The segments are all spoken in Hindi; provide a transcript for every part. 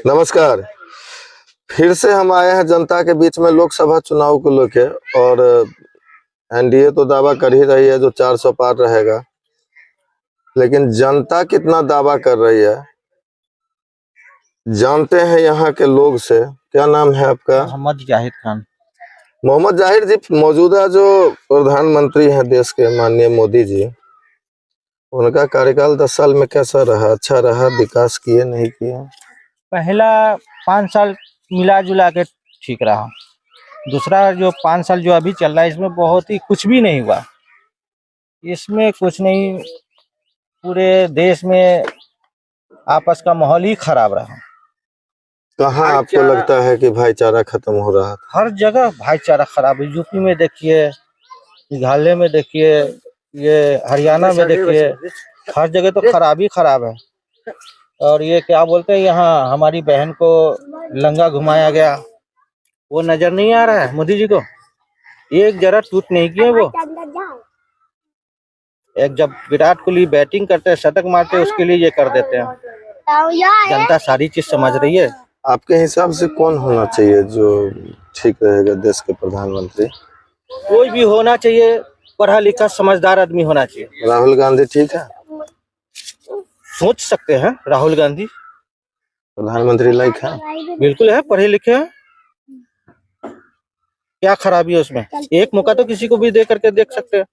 नमस्कार। फिर से हम आए हैं जनता के बीच में लोकसभा चुनाव को लेके। और एनडीए तो दावा कर ही रही है जो 400 पार रहेगा, लेकिन जनता कितना दावा कर रही है जानते हैं यहाँ के लोग से। क्या नाम है आपका? मोहम्मद जाहिद खान। मोहम्मद जाहिर जी, मौजूदा जो प्रधानमंत्री हैं देश के माननीय मोदी जी, उनका कार्यकाल 10 साल में कैसा रहा? अच्छा रहा? विकास किए नहीं किए? पहला 5 साल मिला जुला के ठीक रहा। दूसरा जो 5 साल जो अभी चल रहा है इसमें बहुत ही कुछ भी नहीं हुआ। इसमें कुछ नहीं, पूरे देश में आपस का माहौल ही खराब रहा। कहाँ आपको लगता है कि भाईचारा खत्म हो रहा था? हर जगह भाईचारा खराब है। यूपी में देखिए, मेघालय में देखिए, ये हरियाणा में देखिए, हर जगह तो खराब ही खराब है। और ये क्या बोलते हैं, यहाँ हमारी बहन को लंगा घुमाया गया, वो नजर नहीं आ रहा है मोदी जी को। एक जरा टूट नहीं किए वो। एक जब विराट कोहली बैटिंग करते हैं, शतक मारते हैं, उसके लिए ये कर देते हैं। जनता सारी चीज समझ रही है। आपके हिसाब से कौन होना चाहिए जो ठीक रहेगा देश के प्रधानमंत्री? कोई भी होना चाहिए, पढ़ा लिखा समझदार आदमी होना चाहिए। राहुल गांधी ठीक है? सोच सकते हैं राहुल गांधी प्रधानमंत्री लायक है? बिल्कुल है, पढ़े लिखे हैं। क्या खराबी है उसमें? एक मौका तो किसी को भी दे करके देख सकते हैं,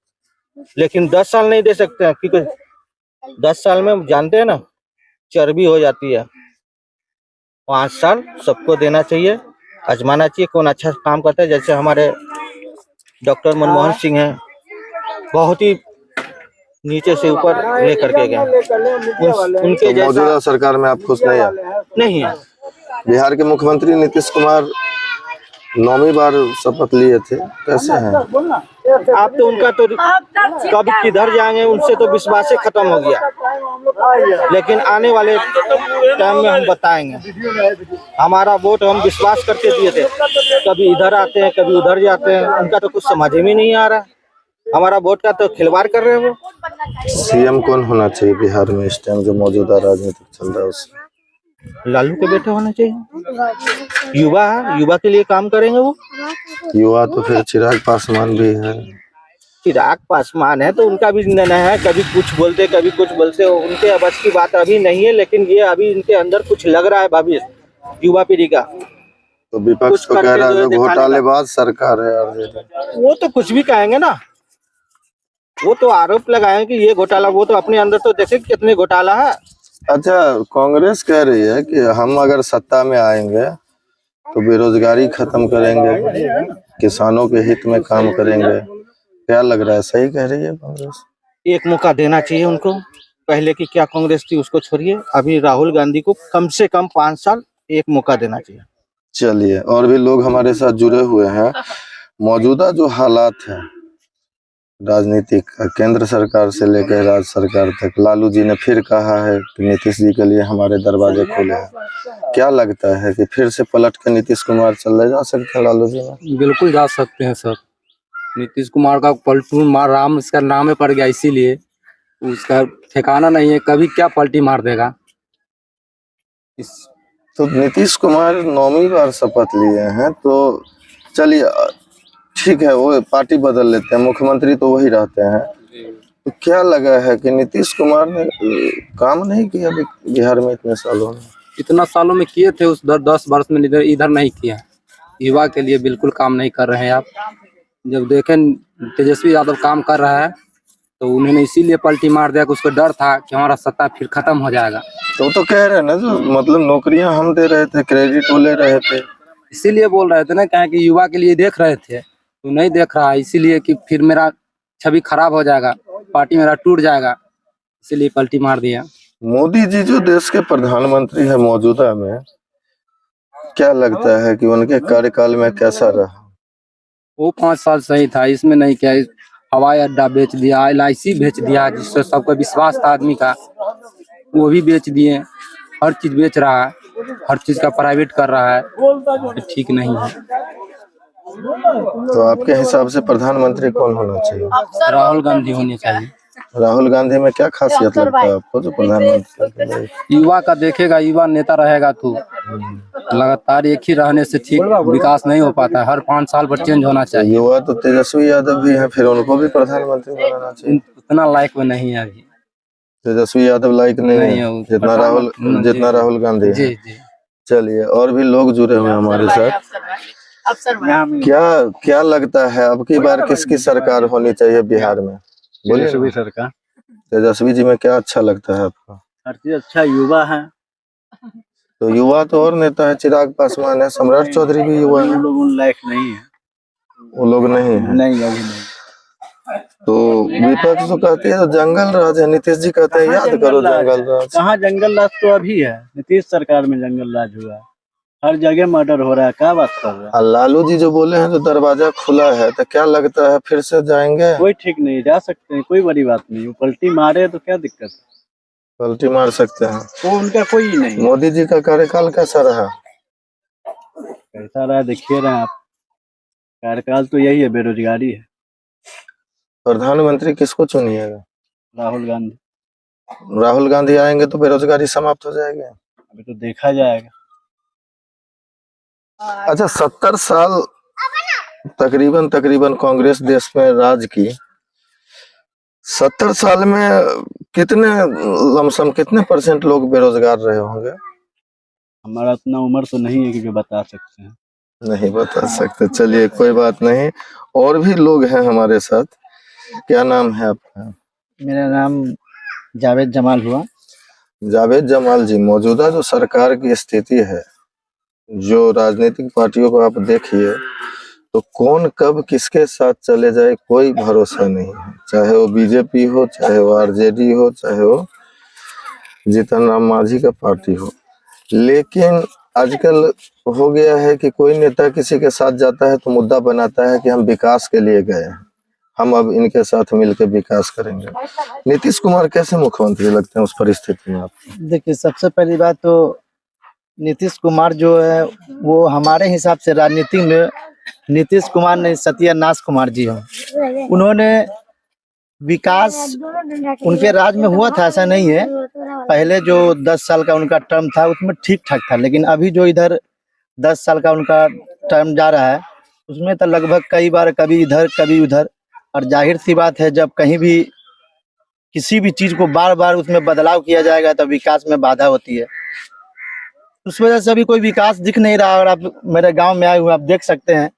लेकिन 10 साल नहीं दे सकते हैं, क्योंकि 10 साल में जानते हैं ना चर्बी हो जाती है। 5 साल सबको देना चाहिए, आजमाना चाहिए कौन अच्छा काम करता है। जैसे हमारे डॉक्टर मनमोहन सिंह हैं, बहुत ही नीचे से ऊपर ले करके गए। उनके तो मौजूदा सरकार में आप खुश नहीं है? नहीं है। बिहार के मुख्यमंत्री नीतीश कुमार 9वीं बार शपथ लिए थे, कैसे हैं? आप तो उनका तो कब किधर जाएंगे, उनसे तो विश्वास ही खत्म हो गया। लेकिन आने वाले टाइम में हम बताएंगे। हमारा वोट हम विश्वास करके दिए थे, कभी इधर आते हैं कभी उधर जाते हैं, उनका तो कुछ समझ में नहीं आ रहा। हमारा वोट का तो खिलवाड़ कर रहे हैं वो। सीएम कौन होना चाहिए बिहार में इस टाइम जो मौजूदा राजनीतिक चल रहा है उससे? लालू के बेटे होना चाहिए। युवा है, युवा के लिए काम करेंगे वो। युवा तो फिर चिराग पासवान भी है। चिराग पासवान है तो उनका भी निर्णय है, कभी कुछ बोलते कभी कुछ बोलते। उनके बस की बात अभी नहीं है, लेकिन ये अभी इनके अंदर कुछ लग रहा है भविष्य युवा पीढ़ी का। तो विपक्ष तो कह रहा है जो घोटालेबाज सरकार है आरजेडी। वो तो कुछ भी कहेंगे ना, वो तो आरोप लगाएंगे कि ये घोटाला, वो तो अपने अंदर तो देखे कितने घोटाला है। अच्छा, कांग्रेस कह रही है कि हम अगर सत्ता में आएंगे तो बेरोजगारी खत्म करेंगे, किसानों के हित में काम करेंगे। क्या लग रहा है, सही कह रही है कांग्रेस? एक मौका देना चाहिए उनको। पहले की क्या कांग्रेस थी उसको छोड़िए, अभी राहुल गांधी को कम से कम 5 साल एक मौका देना चाहिए। चलिए, और भी लोग हमारे साथ जुड़े हुए हैं। मौजूदा जो हालात है राजनीतिक, केंद्र सरकार से लेकर राज्य सरकार तक, लालू जी ने फिर कहा है कि नीतीश जी के लिए हमारे दरवाजे खुले हैं। क्या लगता है कि फिर से पलट के नीतीश कुमार चले जा सकते हैं लालू जी में? बिल्कुल जा सकते हैं सर। नीतीश कुमार का पलटू मार राम इसका नाम है पड़ गया, इसीलिए उसका ठिकाना नहीं है, कभी क्या पलटी मार देगा। तो नीतीश कुमार 9वीं बार शपथ लिए हैं, तो चलिए ठीक है, वो पार्टी बदल लेते हैं, मुख्यमंत्री तो वही रहते हैं। तो क्या लगा है कि नीतीश कुमार ने काम नहीं किया बिहार में इतने सालों में? इतना सालों में किए थे, उस 10 वर्ष में इधर नहीं किया। युवा के लिए बिल्कुल काम नहीं कर रहे हैं आप। जब देखें तेजस्वी यादव काम कर रहा है तो उन्होंने इसीलिए पलटी मार दिया कि उसको डर था कि हमारा सत्ता फिर खत्म हो जाएगा। तो कह रहे हैं ना, जो मतलब नौकरियां हम दे रहे थे, क्रेडिट वो ले रहे थे, इसीलिए बोल रहे थे ना, क्या कि युवा के लिए देख रहे थे, तो नहीं देख रहा है, इसीलिए कि फिर मेरा छवि खराब हो जाएगा, पार्टी मेरा टूट जाएगा, इसीलिए पलटी मार दिया। मोदी जी जो देश के प्रधानमंत्री है मौजूदा में, क्या लगता है कि उनके कार्यकाल में कैसा रहा? वो 5 साल सही था, इसमें नहीं क्या। हवाई अड्डा बेच दिया, LIC बेच दिया, जिससे सबका विश्वास था आदमी का, वो भी बेच दिए। हर चीज बेच रहा है, हर चीज का प्राइवेट कर रहा है, ठीक नहीं है। तो आपके हिसाब से प्रधानमंत्री कौन होना चाहिए? राहुल गांधी होने चाहिए। राहुल गांधी में क्या खासियत लगता है आपको जो प्रधानमंत्री के लिए? युवा का देखेगा, युवा नेता रहेगा तो लगातार एक ही रहने से ठीक विकास नहीं हो पाता है। हर 5 साल पर चेंज होना तो चाहिए। युवा तो तेजस्वी यादव भी है, फिर उनको भी प्रधानमंत्री बनाना चाहिए। उतना लायक में नहीं है अभी। तेजस्वी यादव लायक नहीं नहीं है है वो जितना राहुल गांधी जी है। जी। चलिए, और भी लोग जुड़े हुए हैं हमारे साथ। क्या क्या लगता है अब की बार किसकी सरकार होनी चाहिए बिहार में? बोलिए ना। सरकार तेजस्वी जी में क्या अच्छा लगता है आपको? हर चीज अच्छा, युवा है। तो युवा तो और नेता है, चिराग पासवान है, सम्राट चौधरी भी युवा है। लोग लायक नहीं है। वो लोग नहीं है। नहीं अभी नहीं। तो विपक्ष तो कहती है तो जंगल राज है, नीतीश जी कहते हैं याद करो जंगल राज। कहाँ जंगल राज तो अभी है, नीतीश सरकार में जंगल राज हुआ है। हर जगह मर्डर हो रहा है, क्या बात कर रहा है? और लालू जी जो बोले हैं जो दरवाजा खुला है, तो क्या लगता है फिर से जाएंगे? कोई ठीक नहीं, जा सकते हैं, कोई बड़ी बात नहीं। वो पलटी मारे तो क्या दिक्कत है? पलटी मार सकते हैं। वो उनका कोई ही नहीं। मोदी जी का कार्यकाल कैसा रहा? कैसा रहा देखिए रहे आप। कार्यकाल तो यही है, बेरोजगारी है। प्रधानमंत्री किसको चुनिएगा? राहुल गांधी। राहुल गांधी आएंगे तो बेरोजगारी समाप्त हो जाएगी। अभी तो देखा जाएगा। अच्छा, 70 साल तकरीबन कांग्रेस देश में राज की। 70 साल में कितने लमसम कितने % लोग बेरोजगार रहे होंगे? हमारा उतना उम्र तो नहीं है कि बता सकते हैं। नहीं बता सकते, चलिए कोई बात नहीं। और भी लोग हैं हमारे साथ। क्या नाम है आपका? मेरा नाम जावेद जमाल हुआ। जावेद जमाल जी, मौजूदा जो सरकार की स्थिति है, जो राजनीतिक पार्टियों को आप देखिए तो कौन कब किसके साथ चले जाए कोई भरोसा नहीं है। चाहे वो बीजेपी हो, चाहे वो आरजेडी हो, चाहे वो जीतन राम मांझी का पार्टी हो। लेकिन आजकल हो गया है कि कोई नेता किसी के साथ जाता है तो मुद्दा बनाता है कि हम विकास के लिए गए हैं, हम अब इनके साथ मिलकर विकास करेंगे। नीतीश कुमार कैसे मुख्यमंत्री लगते हैं उस परिस्थिति में आपको? देखिए, सबसे पहली बात तो नीतीश कुमार जो है वो हमारे हिसाब से राजनीति में नीतीश कुमार नहीं, सत्यानाश कुमार जी हैं। उन्होंने विकास उनके राज में हुआ था, ऐसा नहीं है। पहले जो 10 साल का उनका टर्म था उसमें ठीक ठाक था, लेकिन अभी जो इधर 10 साल का उनका टर्म जा रहा है उसमें तो लगभग कई बार कभी इधर कभी उधर। और जाहिर सी बात है, जब कहीं भी किसी भी चीज को बार बार उसमें बदलाव किया जाएगा तो विकास में बाधा होती है। उस वजह से अभी कोई विकास दिख नहीं रहा। और आप मेरे गांव में आए हुए, आप देख सकते हैं,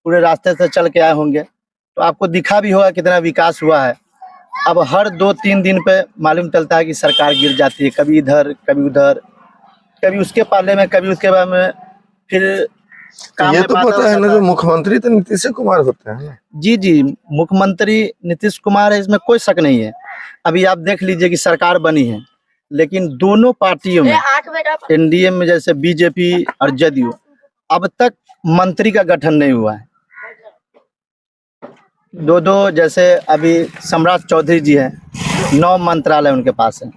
पूरे रास्ते से चल के आए होंगे तो आपको दिखा भी होगा कितना विकास हुआ है। अब हर 2-3 दिन पे मालूम चलता है कि सरकार गिर जाती है, कभी इधर कभी उधर, कभी उसके पाले में कभी उसके बाद में। फिर काम ये में तो बाधा पता है ना, हो जो जाता मुख्यमंत्री तो नीतीश कुमार होते हैं ना। जी जी, मुख्यमंत्री नीतीश कुमार है, इसमें कोई शक नहीं है। अभी आप देख लीजिए कि सरकार बनी है, लेकिन दोनों पार्टियों में, एनडीए में जैसे बीजेपी और जदयू, अब तक मंत्री का गठन नहीं हुआ है। दो जैसे अभी सम्राट चौधरी जी हैं, 9 मंत्रालय उनके पास है,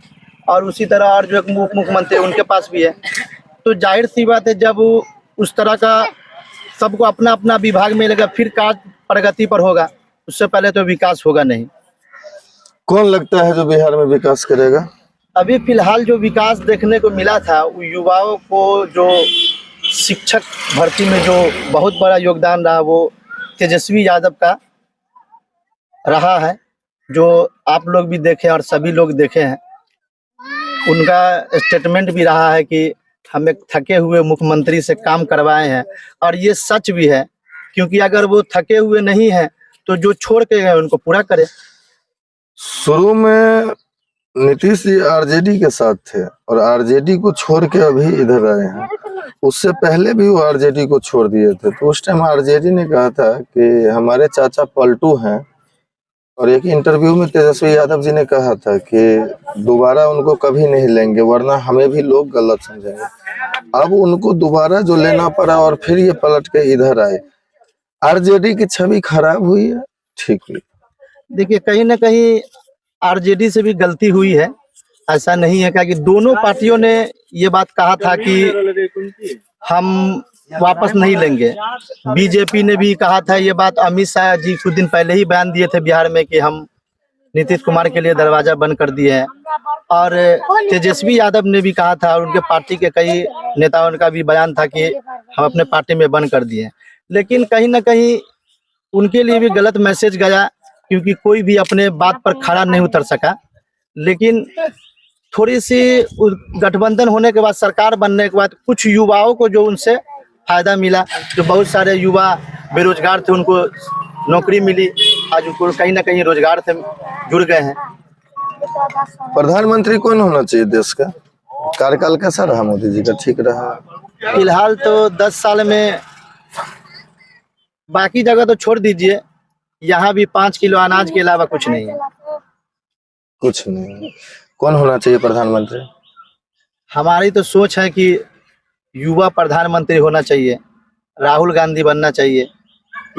और उसी तरह और जो एक मुख्यमंत्री उनके पास भी है। तो जाहिर सी बात है, जब उस तरह का सबको अपना अपना विभाग मिलेगा फिर कार्य प्रगति पर होगा, उससे पहले तो विकास होगा नहीं। कौन लगता है जो बिहार में विकास करेगा? अभी फिलहाल जो विकास देखने को मिला था, वो युवाओं को जो शिक्षक भर्ती में जो बहुत बड़ा योगदान रहा, वो तेजस्वी यादव का रहा है, जो आप लोग भी देखे और सभी लोग देखे हैं। उनका स्टेटमेंट भी रहा है कि हम एक थके हुए मुख्यमंत्री से काम करवाए हैं, और ये सच भी है, क्योंकि अगर वो थके हुए नहीं हैं तो जो छोड़ के गए उनको पूरा करें। शुरू में नीतीश जी आरजेडी के साथ थे और आरजेडी को छोड़ के अभी इधर आए हैं। उससे पहले भी वो आरजेडी को छोड़ दिए थे, तो उस टाइम आरजेडी ने कहा था कि हमारे चाचा पलटू हैं, और एक इंटरव्यू में तेजस्वी यादव जी ने कहा था कि दोबारा उनको कभी नहीं लेंगे, वरना हमें भी लोग गलत समझेंगे। अब उनको दोबारा जो लेना पड़ा और फिर ये पलट के इधर आए। आरजेडी की छवि खराब हुई है, ठीक हुई? देखिए, कहीं ना कहीं आरजेडी से भी गलती हुई है, ऐसा नहीं है, क्योंकि दोनों पार्टियों ने ये बात कहा था कि हम वापस नहीं लेंगे। बीजेपी ने भी कहा था ये बात, अमित शाह जी कुछ दिन पहले ही बयान दिए थे बिहार में कि हम नीतीश कुमार के लिए दरवाजा बंद कर दिए हैं। और तेजस्वी यादव ने भी कहा था, और उनके पार्टी के कई नेताओं का भी बयान था कि हम अपने पार्टी में बंद कर दिए हैं। लेकिन कहीं ना कहीं उनके लिए भी गलत मैसेज गया, क्योंकि कोई भी अपने बात पर खड़ा नहीं उतर सका। लेकिन थोड़ी सी गठबंधन होने के बाद, सरकार बनने के बाद, कुछ युवाओं को जो उनसे फायदा मिला, जो बहुत सारे युवा बेरोजगार थे उनको नौकरी मिली, आज उनको कहीं ना कहीं रोजगार से जुड़ गए हैं। प्रधानमंत्री कौन होना चाहिए देश का? कार्यकाल कैसा रहा मोदी जी का? ठीक रहा? फिलहाल तो 10 साल में, बाकी जगह तो छोड़ दीजिए, यहाँ भी 5 किलो अनाज के अलावा कुछ नहीं है। कुछ नहीं। कौन होना चाहिए प्रधानमंत्री? हमारी तो सोच है कि युवा प्रधानमंत्री होना चाहिए, राहुल गांधी बनना चाहिए,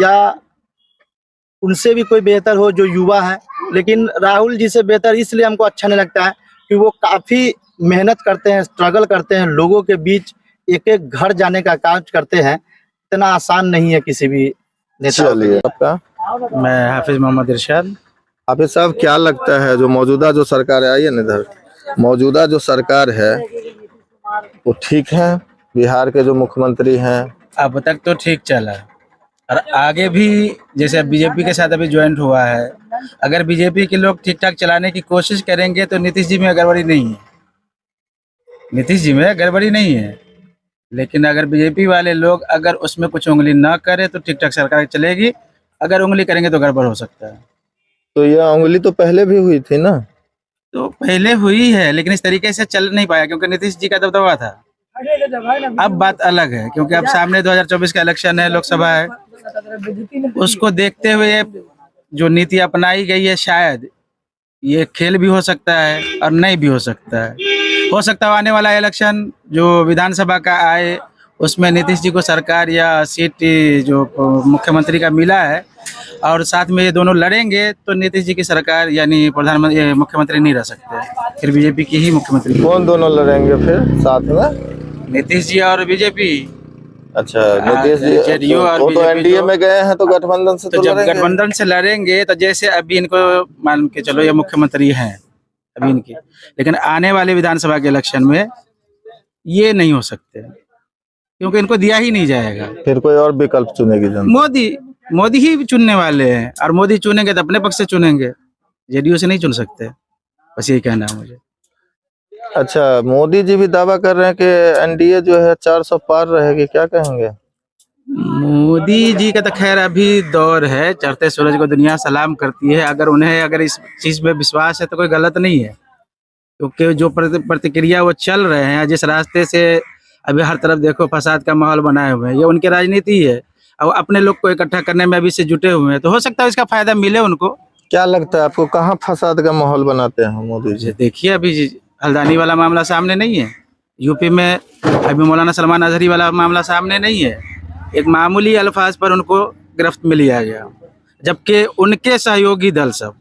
या उनसे भी कोई बेहतर हो जो युवा है। लेकिन राहुल जी से बेहतर इसलिए हमको अच्छा नहीं लगता है कि वो काफ़ी मेहनत करते हैं, स्ट्रगल करते हैं, लोगों के बीच एक एक घर जाने का काम करते हैं। इतना आसान नहीं है किसी भी नेता। चलिए, आपका? मैं हाफिज मोहम्मद इरशाद। हाफिज साहब, क्या लगता है जो मौजूदा जो सरकार है, आइए ना इधर, मौजूदा जो सरकार है वो ठीक है? बिहार के जो मुख्यमंत्री हैं, अब तक तो ठीक चला, और आगे भी जैसे बीजेपी के साथ अभी ज्वाइंट हुआ है, अगर बीजेपी के लोग ठीक ठाक चलाने की कोशिश करेंगे तो नीतीश जी में गड़बड़ी नहीं है, नीतीश जी में गड़बड़ी नहीं है। लेकिन अगर बीजेपी वाले लोग अगर उसमें कुछ उंगली ना करे तो ठीक ठाक सरकार चलेगी, अगर उंगली करेंगे तो गड़बड़ हो सकता है। तो यह उंगली तो पहले भी हुई थी ना? तो पहले हुई है, लेकिन इस तरीके से चल नहीं पाया क्योंकि नीतीश जी का दबदबा था। अब बात अलग है, क्योंकि अब सामने 2024 का इलेक्शन है, लोकसभा है, उसको देखते हुए जो नीति अपनाई गई है, शायद ये खेल भी हो सकता है और नहीं भी हो सकता है। हो सकता है आने वाला इलेक्शन जो विधानसभा का आए उसमें नीतीश जी को सरकार या सीट जो मुख्यमंत्री का मिला है और साथ में ये दोनों लड़ेंगे तो नीतीश जी की सरकार यानी प्रधानमंत्री मुख्यमंत्री नहीं रह सकते, फिर बीजेपी की ही मुख्यमंत्री। कौन दोनों लड़ेंगे फिर साथ में? नीतीश जी और बीजेपी। अच्छा, नीतीश जी जेडीयू और वो तो बीजेपी एनडीए में गए हैं, तो गठबंधन से तो तो जब लड़ेंगे। गठबंधन से लड़ेंगे तो जैसे अभी इनको मान के चलो ये मुख्यमंत्री हैं अभी इनकी, लेकिन आने वाले विधानसभा के इलेक्शन में ये नहीं हो सकते क्योंकि इनको दिया ही नहीं जाएगा। फिर कोई और विकल्प चुनेगी जनता? मोदी ही चुनने वाले हैं, और मोदी चुनेंगे तो अपने पक्ष से चुनेंगे, जेडीयू से नहीं चुन सकते। बस यही कहना है मुझे। अच्छा, मोदी जी भी दावा कर रहे हैं कि एनडीए जो है 400 पार रहेगी, क्या कहेंगे? मोदी जी का तो खैर अभी दौर है, चढ़ते सूरज को दुनिया सलाम करती है। अगर इस चीज में विश्वास है तो कोई गलत नहीं है, क्योंकि जो प्रतिक्रिया वो चल रहे हैं, जिस रास्ते से अभी हर तरफ देखो फसाद का माहौल बनाए हुए हैं, ये उनकी राजनीति है और अपने लोग को इकट्ठा करने में अभी से जुटे हुए हैं, तो हो सकता है इसका फायदा मिले उनको। क्या लगता है आपको, कहाँ फसाद का माहौल बनाते हैं मोदी जी? देखिए अभी हल्द्वानी वाला मामला सामने नहीं है, यूपी में अभी मौलाना सलमान अजहरी वाला मामला सामने नहीं है, एक मामूली अल्फाज पर उनको गिरफ्त में लिया गया, जबकि उनके सहयोगी दल सब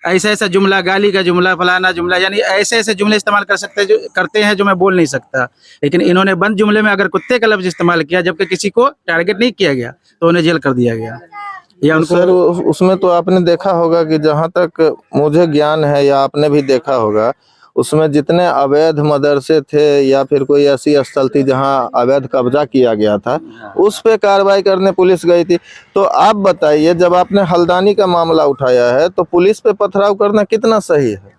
ऐसा ऐसा जुमला, गाली का जुमला, फलाना जुमला, यानी ऐसे ऐसे जुमले इस्तेमाल करते हैं जो मैं बोल नहीं सकता, लेकिन इन्होंने बंद जुमले में अगर कुत्ते का लफ्ज इस्तेमाल किया जबकि किसी को टारगेट नहीं किया गया तो उन्हें जेल कर दिया गया। या उनको सर उसमें तो आपने देखा होगा कि जहाँ तक मुझे ज्ञान है या आपने भी देखा होगा, उसमें जितने अवैध मदरसे थे या फिर कोई ऐसी स्थल थी जहां अवैध कब्जा किया गया था, उस पे कार्रवाई करने पुलिस गई थी। तो आप बताइए, जब आपने हल्द्वानी का मामला उठाया है तो पुलिस पे पथराव करना कितना सही है?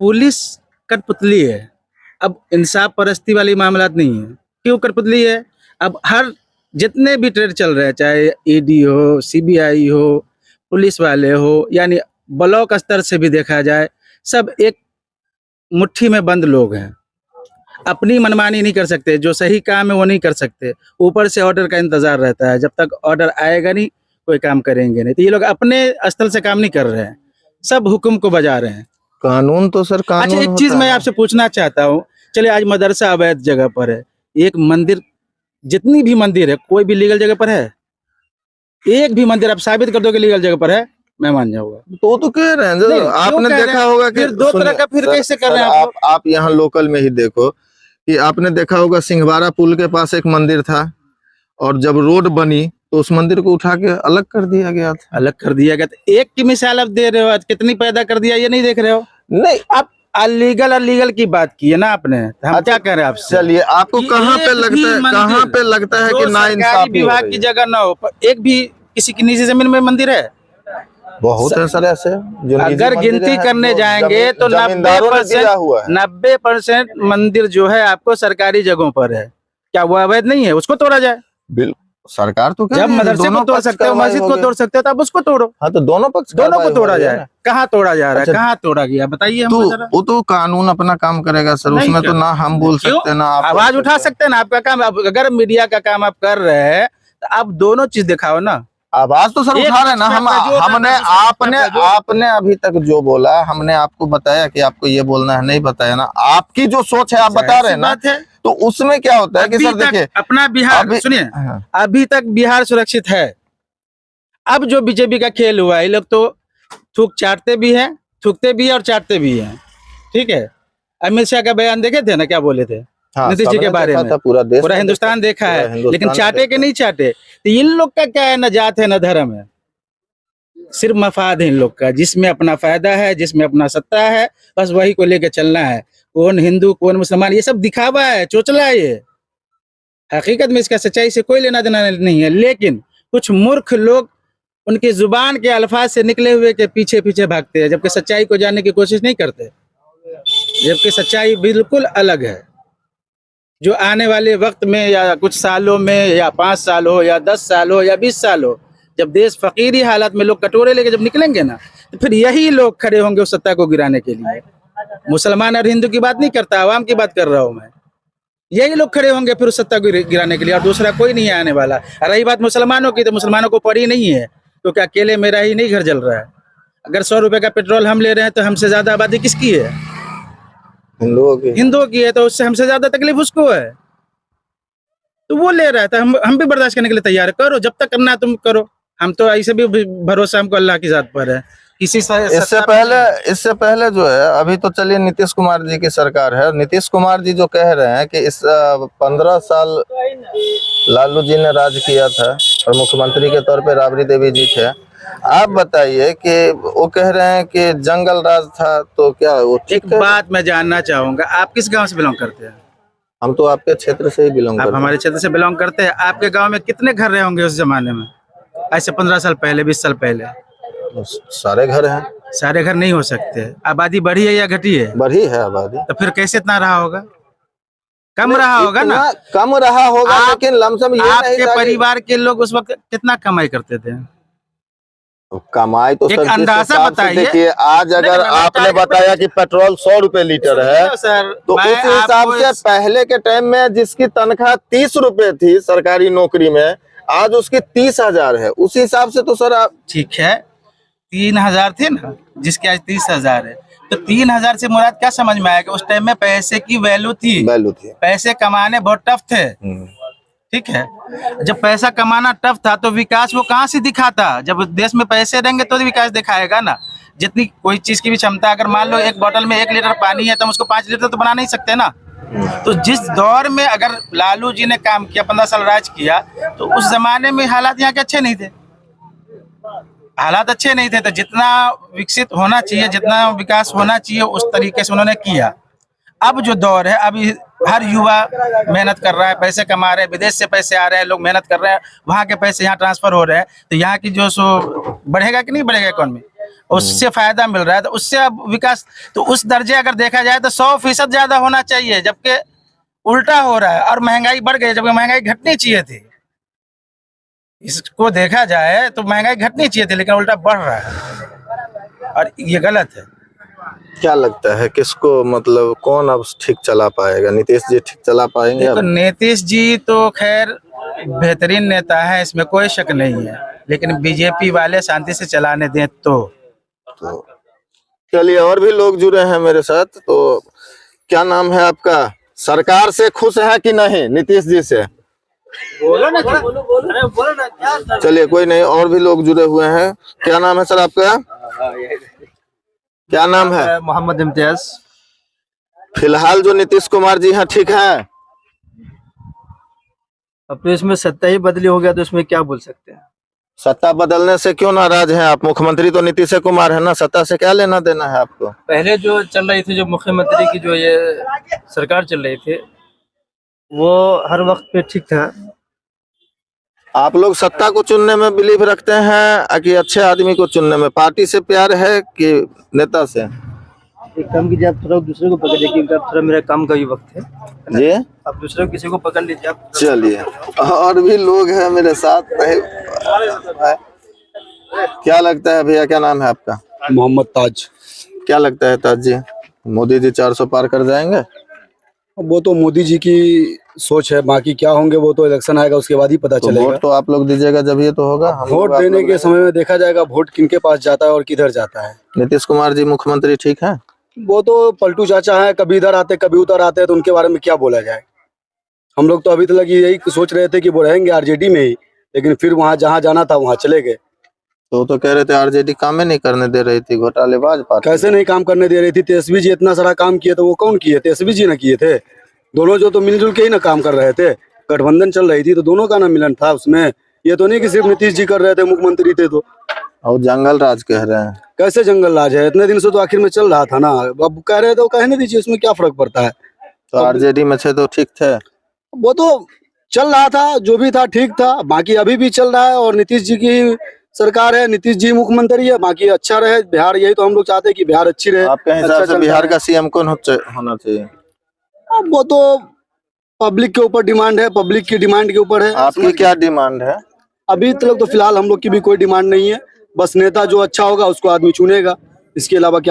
पुलिस कठपुतली है, अब इंसाफ परस्ती वाली मामला नहीं है। क्यों कठपुतली है? अब हर जितने भी ट्रेड चल रहे हैं, चाहे ईडी हो, सीबीआई हो, पुलिस वाले हो, यानी ब्लॉक स्तर से भी देखा जाए, सब एक मुट्ठी में बंद लोग हैं, अपनी मनमानी नहीं कर सकते, जो सही काम है वो नहीं कर सकते, ऊपर से ऑर्डर का इंतजार रहता है, जब तक ऑर्डर आएगा नहीं कोई काम करेंगे नहीं। तो ये लोग अपने स्थल से काम नहीं कर रहे हैं, सब हुक्म को बजा रहे हैं। कानून तो सर कानून। अच्छा, एक चीज मैं आपसे पूछना चाहता हूँ, चलिए आज मदरसा अवैध जगह पर है, एक मंदिर, जितनी भी मंदिर है कोई भी लीगल जगह पर है? एक भी मंदिर आप साबित कर दो कि लीगल जगह पर है, मैं मान जाऊंगा। तो कह रहे हैं, नहीं, आपने देखा होगा कि फिर दो तरह का फिर कैसे कर रहे हैं आप यहाँ लोकल में ही देखो कि आपने देखा होगा सिंहवाड़ा पुल के पास एक मंदिर था, और जब रोड बनी तो उस मंदिर को उठा के अलग कर दिया गया था। अलग कर दिया गया। तो एक की मिसाल आप दे रहे हो, आज कितनी पैदा कर दिया ये नहीं देख रहे हो। नहीं आप अलीगल की बात की है ना आपने, तो हम अच्छा, क्या कह रहे हैं आपसे। चलिए आपको कि कहाँ पे एक लगता भी है, मंदिर कहाँ पे लगता है जो कि ना सरकारी इंसाफी हो विभाग रही की है? जगह ना हो, पर एक भी किसी की निजी जमीन में मंदिर है। बहुत है सर ऐसे जो निजी अगर मंदिर गिनती हैं, करने जो जाएंगे तो जमींदारों ने दिया हुआ है। 90% मंदिर जो है आपको सरकारी जगहों पर है। क्या वो अवैध नहीं है? उसको तोड़ा जाए। बिल्कुल, सरकार तो कह जब रही है, मदरसे को दोनों तोड़ पक्ष सकते हो, कार्रवाई मस्जिद हो को गई। तोड़ सकते हो, तो आप उसको तोड़ो। हाँ तो दोनों पक्ष दोनों को कार्रवाई हो तोड़ा रही है जाए। ना। कहाँ तोड़ा जा रहा है, अच्छा, कहाँ तोड़ा गया, बताइए हमको तो जरा। वो तो कानून अपना काम करेगा सर, नहीं उसमें तो कर- ना हम बोल क्यों? सकते ना आप आवाज बोल उठा सकते हैं ना, आपका काम। अगर मीडिया का काम आप कर रहे हैं तो आप दोनों चीज दिखाओ ना। आवाज तो सर एक उठा रहे हैं ना पक्ष हम। का जोर हमने रहता है, आपने दूसरे पक्ष का जोर। आपने अभी तक जो बोला, हमने आपको बताया कि आपको ये बोलना है, नहीं बताया ना। आपकी जो सोच है आप बता रहे हैं ना, बात है। तो उसमें क्या होता है कि अभी सर तक देखिए अपना बिहार, अभी सुनिए, हाँ, अभी तक बिहार सुरक्षित है। अब जो बीजेपी का खेल हुआ है, ये लोग तो थूक चाटते भी हैं, थूकते भी हैं और चाटते भी हैं। ठीक है। अमित शाह का बयान देखे थे ना, क्या बोले थे हाँ, नीतीश जी सबने के बारे देखा में। था, पूरा देश पूरा ने हिंदुस्तान देखा पूरा है, हिंदुस्तान लेकिन ने चाटे के देखा। नहीं चाटे। तो इन लोग का क्या है, न जात है न धर्म है, सिर्फ मफाद है इन लोग का। जिसमें अपना फायदा है, जिसमें अपना सत्ता है, बस वही को लेकर चलना है। कौन हिंदू कौन मुसलमान, ये सब दिखावा है, चोचला है ये। हकीकत में इसका सच्चाई से कोई लेना देना नहीं है। लेकिन कुछ मूर्ख लोग उनकी जुबान के अल्फाज से निकले हुए के पीछे पीछे भागते हैं, जबकि सच्चाई को जानने की कोशिश नहीं करते। जबकि सच्चाई बिल्कुल अलग है, जो आने वाले वक्त में या कुछ सालों में, या 5 साल हो, या 10 साल हो, या 20 साल हो, जब देश फकीरी हालत में लोग कटोरे लेके जब निकलेंगे ना, तो फिर यही लोग खड़े होंगे उस सत्ता को गिराने के लिए। मुसलमान और हिंदू की बात नहीं करता, आवाम की बात कर रहा हूं मैं। यही लोग खड़े होंगे फिर उस सत्ता को गिराने के लिए, और दूसरा कोई नहीं आने वाला। रही बात मुसलमानों की, तो मुसलमानों को पड़ी नहीं है, क्योंकि अकेले मेरा ही नहीं घर जल रहा है। अगर 100 रुपए का पेट्रोल हम ले रहे हैं, तो हमसे ज्यादा आबादी किसकी है? हिंदुओं की है। तो उससे हमसे ज्यादा तकलीफ उसको है, तो वो ले रहा है। तो हम भी बर्दाश्त करने के लिए तैयार है। करो, जब तक करना है तुम करो। हम तो ऐसे भी भरोसा हमको अल्लाह की जात पर है। इससे पहले जो है, अभी तो चलिए नीतीश कुमार जी की सरकार है। नीतीश कुमार जी जो कह रहे हैं कि इस 15 साल लालू जी ने राज किया था और मुख्यमंत्री के तौर पे राबड़ी देवी जी थे। आप बताइए कि वो कह रहे हैं कि जंगल राज था, तो क्या वो ठीक एक है? बात मैं जानना चाहूंगा, आप किस गांव से बिलोंग करते हैं? हम तो आपके क्षेत्र से ही बिलोंग आप करते हमारे क्षेत्र से बिलोंग करते हैं। आपके गांव में कितने घर रहे होंगे उस जमाने में, ऐसे 15 साल पहले, 20 साल पहले? हैं। सारे घर हैं। सारे घर नहीं हो सकते। आबादी बढ़ी है या घटी है? बढ़ी है आबादी। तो फिर कैसे इतना रहा होगा? कम रहा होगा ना। इतना कम रहा होगा, लेकिन लमसम ये नहीं आपके था कि- परिवार के लोग उस वक्त कितना कमाई करते थे? कमाई तो एक सर जिस अंदाजा हिसाब से बताइए। देखिए, आज अगर नहीं, आपने बताया कि पेट्रोल 100 रुपए लीटर है, सर, तो मैं उस हिसाब आपको से पहले के टाइम में जिसकी तनख्वाह 30 रुपए थी सरकारी नौकरी में, आज उसकी 30,000 है। उस हिसाब से तो सर आप ठीक है, 3000 थे ना, जिसके आज 30,000 है। तो 3000 से मुराद क्या समझ में आया कि उस टाइम में पैसे की वैल्यू थी, वैल्यू थी। पैसे कमाने बहुत टफ थे। ठीक है। जब पैसा कमाना टफ था, तो विकास वो कहाँ से दिखाता? जब देश में पैसे रहेंगे तो विकास दिखाएगा ना। जितनी कोई चीज की भी क्षमता, अगर मान लो एक बोतल में 1 लीटर पानी है, तो हम उसको 5 लीटर तो बना नहीं सकते ना। तो जिस दौर में अगर लालू जी ने काम किया, 15 साल राज किया, तो उस जमाने में हालात यहाँ के अच्छे नहीं थे। हालात अच्छे नहीं थे, तो जितना विकसित होना चाहिए, जितना विकास होना चाहिए, उस तरीके से उन्होंने किया। अब जो दौर है, अभी हर युवा मेहनत कर रहा है, पैसे कमा रहे हैं, विदेश से पैसे आ रहे हैं, लोग मेहनत कर रहे हैं, वहाँ के पैसे यहाँ ट्रांसफर हो रहे हैं, तो यहाँ की जो सो बढ़ेगा कि नहीं बढ़ेगा इकोनॉमी, उससे फायदा मिल रहा है। तो उससे अब विकास, तो उस दर्जे अगर देखा जाए तो 100% ज्यादा होना चाहिए, जबकि उल्टा हो रहा है। और महंगाई बढ़ गई, जबकि महंगाई घटनी चाहिए थी। इसको देखा जाए तो महंगाई घटनी चाहिए थी, लेकिन उल्टा बढ़ रहा है, और ये गलत है। क्या लगता है किसको, मतलब कौन अब ठीक चला पाएगा? नीतीश जी ठीक चला पाएंगे? देखो, नीतीश जी तो खैर बेहतरीन नेता है, इसमें कोई शक नहीं है, लेकिन बीजेपी वाले शांति से चलाने दें तो चलिए, और भी लोग जुड़े हैं मेरे साथ। तो क्या नाम है आपका? सरकार से खुश है कि नहीं नीतीश जी से? बोलो ना, चलिए, कोई नहीं, और भी लोग जुड़े हुए हैं। क्या नाम है सर आपका? क्या नाम है? मोहम्मद इम्तियाज। फिलहाल जो नीतीश कुमार जी हैं, ठीक है? अब तो इसमें सत्ता ही बदली हो गया तो इसमें क्या बोल सकते हैं। सत्ता बदलने से क्यों नाराज हैं आप? मुख्यमंत्री तो नीतीश कुमार है ना, सत्ता से क्या लेना देना है आपको? पहले जो चल रही थी, जो मुख्यमंत्री की जो ये सरकार चल रही थी, वो हर वक्त पे ठीक था। आप लोग सत्ता को चुनने में बिलीव रखते हैं कि अच्छे आदमी को चुनने में? पार्टी से प्यार है कि नेता से? एक काम कीजिए, आप थोड़ा दूसरे को पकड़ लीजिए, क्योंकि अब थोड़ा मेरा काम का भी वक्त है जी आप दूसरे को किसी को पकड़ लीजिए आप। चलिए, और भी लोग हैं मेरे साथ। क्या लगता है भैया, क्या नाम है आपका? मोहम्मद ताज। क्या लगता है ताज जी, मोदी जी 400 पार कर जाएंगे? वो तो मोदी जी की सोच है, बाकी क्या होंगे वो तो इलेक्शन आएगा उसके बाद ही पता तो चलेगा। वोट तो आप लोग दीजिएगा जब ये तो होगा। हम वोट लोग आप देने लोग के समय में देखा जाएगा वोट किनके पास जाता है और किधर जाता है। नीतीश कुमार जी मुख्यमंत्री ठीक है? वो तो पलटू चाचा है, कभी इधर आते कभी उधर आते हैं, तो उनके बारे में क्या बोला जाए। हम लोग तो अभी तक यही सोच रहे थे कि वो रहेंगे आरजेडी में ही, लेकिन फिर वहाँ जहाँ जाना था वहाँ चले गए। तो कह रहे थे आरजेडी काम ही नहीं करने दे रही थी, घोटालेबाज पार्टी। कैसे नहीं काम करने दे रही थी? तेजस्वी जी इतना सारा काम किए तो वो कौन किए? तेजस्वी जी ने किए थे। दोनों जो तो मिलजुल के ही ना काम कर रहे थे, गठबंधन चल रही थी तो दोनों का ना मिलन था उसमें। ये तो नहीं कि सिर्फ नीतीश जी कर रहे थे, मुख्यमंत्री थे तो। और जंगल राज कह रहे हैं। कैसे जंगल राज है? इतने दिन से तो आखिर में चल रहा था ना, अब कह रहे तो कहने दीजिए, उसमें क्या फर्क पड़ता है। तो आरजेडी में थे तो ठीक थे। वो तो चल रहा था, जो भी था ठीक था, बाकी अभी भी चल रहा है और नीतीश जी की सरकार है, नीतीश जी मुख्यमंत्री है, बाकी अच्छा रहे बिहार। यही तो हम लोग चाहते हैं कि बिहार अच्छी रहे। आपके हिसाब अच्छा से चलता बिहार है। का सीएम कौन होना चाहिए? अब वो तो पब्लिक के ऊपर डिमांड है, पब्लिक की डिमांड के ऊपर है। आपकी क्या डिमांड है? अभी तक तो फिलहाल हम लोग की भी कोई डिमांड नहीं है, बस नेता जो अच्छा होगा उसको आदमी चुनेगा, इसके अलावा क्या